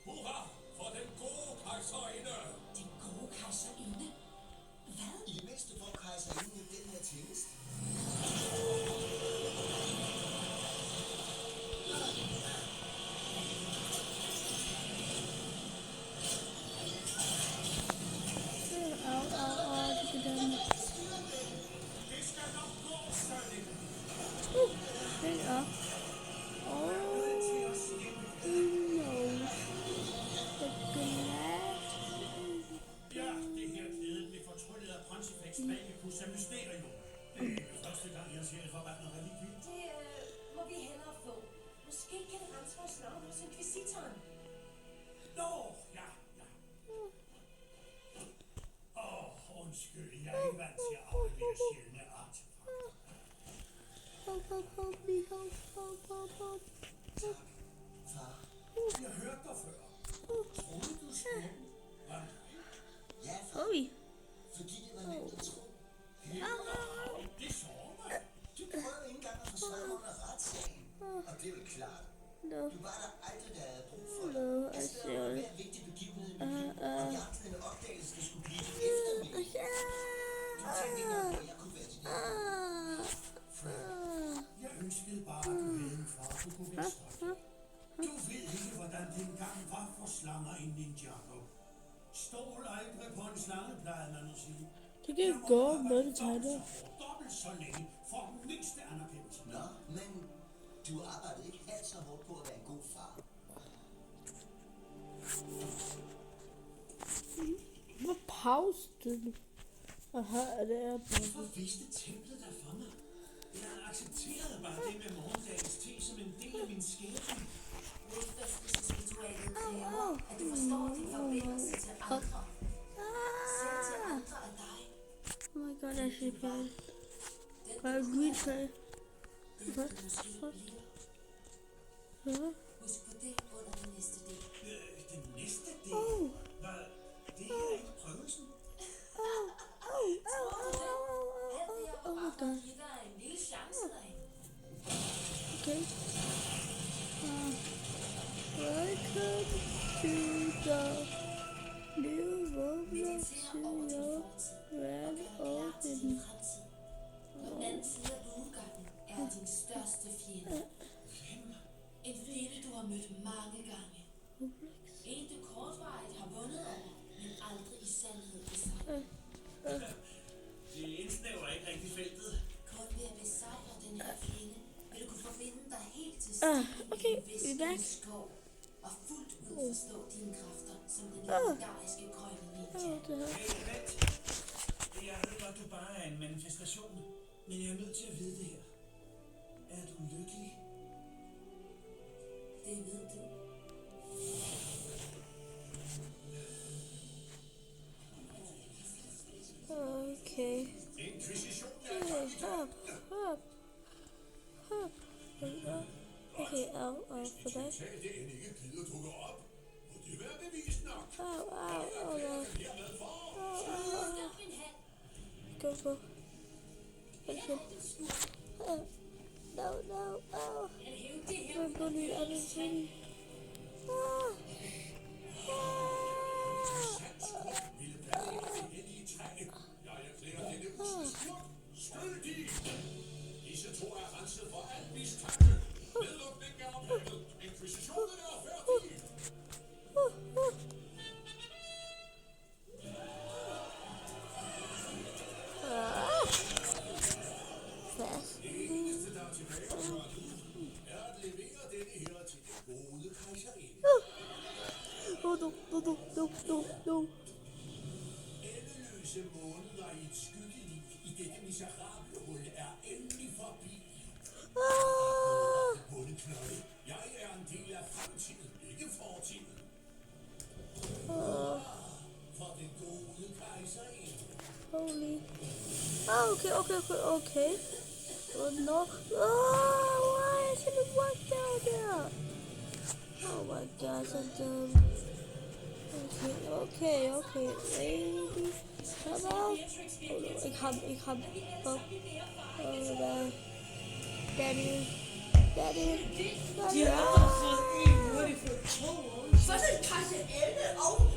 Hurra for den gode kejserinde! Den gode kejserinde? Hvad? I det mindste får kejserinden den her tjeneste. Det skal nok gå, Sørling. Ja, det her klæde blev fortryllet af Pontifex Magicus af Mysterium. Det er ikke første gang, jeg ser et forbandet relikvie. Det må vi hellere få. Måske kan det rense vores navn hos inkvisitoren. Nå, ja. Undskyld, jeg er ikke vant til at aflevere sjældne artefakter. Tak, far. Jeg hørte dig før. Troede du skulle? Hvad? Ja, far. Fordi det var nemt at tro. Det så mig. Du prøvede ikke engang at forsvare under retssagen. Og det er vel klart. Du var der aldrig, der havde brug for det. Jeg skal jo være en vigtig begivenhed i mit liv, og jagten en opdagelse, der skulle blive dit eftermæle. Du tænkte ikke engang, at jeg kunne være til det. Fred, jeg ønskede bare, at du havde en far, du kunne være stolt. Du ved ikke, hvordan det engang var for slanger i Ninjago. Stol aldrig på en slange, plejede man at sige. Det kan gå med det tegner. Dobbelt så længe for den mindste anerkendelse. Nå, men du arbejdede ikke halvt så hårdt på at være en god far. Hvor pause du? Aha, er det er Hvorfor vidste templet der for mig? Jeg accepterede bare det med morgendagens te som en del af min skæbne. Udfæstelsesritualet kræver, at du forstår din forbindelse til andre. Selv til andre af dig. Oh my god, I see fine. Hvad er green tray? Den du måske bliver. Ja. Husk på det under den næste del. Den næste del? Hvad? Det er ikke prøvelsen. Oh my god. Giv dig en lille chance derinde. Okay. Welcome to the new world Mediter over din of fortid. Red Og gør klar til Open. din fremtid. På den anden side af udgangen er din største fjende. En fjende, du har mødt mange gange. En, du kortvarigt har vundet over, men aldrig i sandhed besejret. Det indsnævrer ikke rigtig feltet. Kun ved at besejre den her fjende, vil du kunne forbinde dig helt til okay, i vi er back. skov og fuldt ud forstå dine kræfter som den legendariske grønne ninja. Hey, vent. Jeg ved godt, du bare er en manifestation. Men jeg er nødt til at vide det her. Er du lykkelig? Det ved du. Okay. Inkvisition er Hop. Okay, au, for dig. Tag det end ikke gider dukke op. Og det være bevis nok. Au. Hermed for. Stop min hand. Go. No, au. At hæve det her My body, everything. Ville planeten hen i træet. Jeg erklærer denne uskyld skyldig. Disse to er renset for al mistanke. Nedlukningen er ophævet. Inkvisitionen er færdig. Det eneste, der er tilbage at gøre nu, er at levere denne her til den gode kejserinde. No. Endeløse måneder i et skyggeliv i dette miserable hul er endelig forbi. Hundeknolde, jeg er en del af fremtiden, ikke fortiden. For den gode kejserinde. Holy. Okay. Oh no. Why is it work down there? Oh my god, so dumb. Okay. Lady. Come out. Oh no, ik ga. Oh, daar. Daddy. De har aldrig fået en hurtigt for 2 år masse elde og